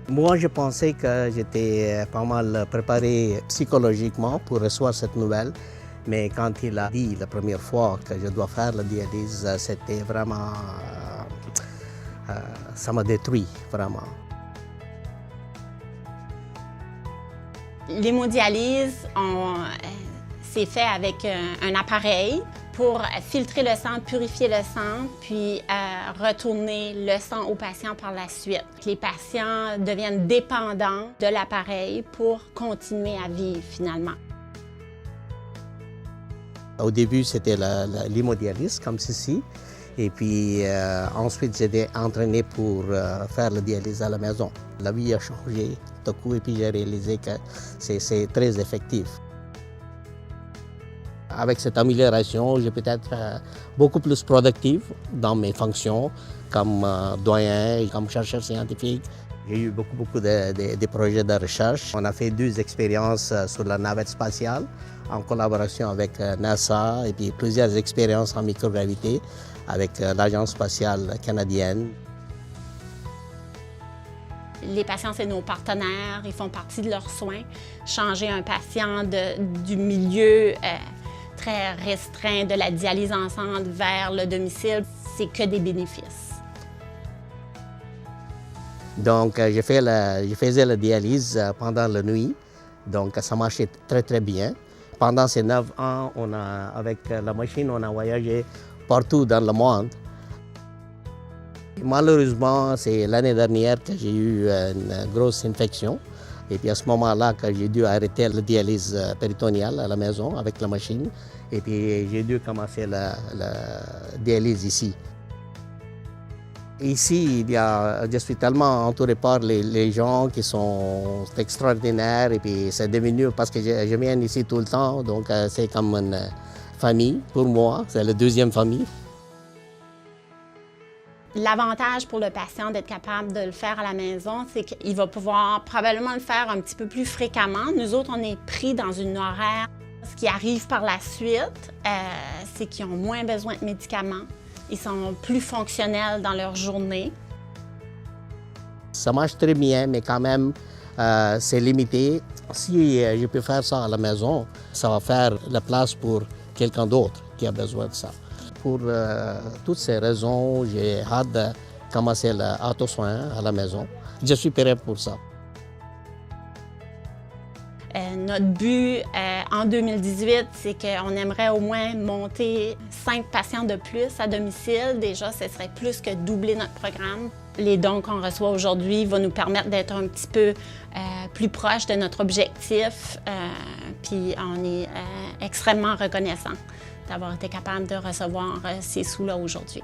Moi, je pensais que j'étais pas mal préparé psychologiquement pour recevoir cette nouvelle. Mais quand il a dit la première fois que je dois faire la dialyse, c'était vraiment... ça m'a détruit, vraiment. L'hémodialyse, c'est fait avec un appareil pour filtrer le sang, purifier le sang, puis retourner le sang au patient par la suite. Les patients deviennent dépendants de l'appareil pour continuer à vivre finalement. Au début, c'était l'hémodialyse, comme ceci. Et puis ensuite, j'étais entraîné pour faire la dialyse à la maison. La vie a changé tout à coup et puis j'ai réalisé que c'est très effectif. Avec cette amélioration, j'ai peut-être beaucoup plus productif dans mes fonctions comme doyen, comme chercheur scientifique. J'ai eu beaucoup de projets de recherche. On a fait 2 expériences sur la navette spatiale en collaboration avec NASA et puis plusieurs expériences en microgravité avec l'Agence spatiale canadienne. Les patients, c'est nos partenaires, ils font partie de leurs soins. Changer un patient du milieu très restreint de la dialyse en centre vers le domicile, c'est que des bénéfices. Donc, je faisais la dialyse pendant la nuit, donc ça marchait très bien. Pendant ces 9 ans, avec la machine, on a voyagé partout dans le monde. Malheureusement, c'est l'année dernière que j'ai eu une grosse infection. Et puis à ce moment-là, que j'ai dû arrêter la dialyse péritonéale à la maison avec la machine. Et puis j'ai dû commencer la dialyse ici. Ici, je suis tellement entouré par les gens qui sont extraordinaires. Et puis c'est devenu, parce que je viens ici tout le temps, donc c'est comme une famille pour moi. C'est la deuxième famille. L'avantage pour le patient d'être capable de le faire à la maison, c'est qu'il va pouvoir probablement le faire un petit peu plus fréquemment. Nous autres, on est pris dans une horaire. Ce qui arrive par la suite, c'est qu'ils ont moins besoin de médicaments. Ils sont plus fonctionnels dans leur journée. Ça marche très bien, mais quand même, c'est limité. Si je peux faire ça à la maison, ça va faire la place pour quelqu'un d'autre qui a besoin de ça. Pour toutes ces raisons, j'ai hâte de commencer l'auto-soin à la maison. Je suis prêt pour ça. Notre but en 2018, c'est qu'on aimerait au moins monter 5 patients de plus à domicile. Déjà, ce serait plus que doubler notre programme. Les dons qu'on reçoit aujourd'hui vont nous permettre d'être un petit peu plus proche de notre objectif. Puis on est extrêmement reconnaissant d'avoir été capable de recevoir ces sous-là aujourd'hui.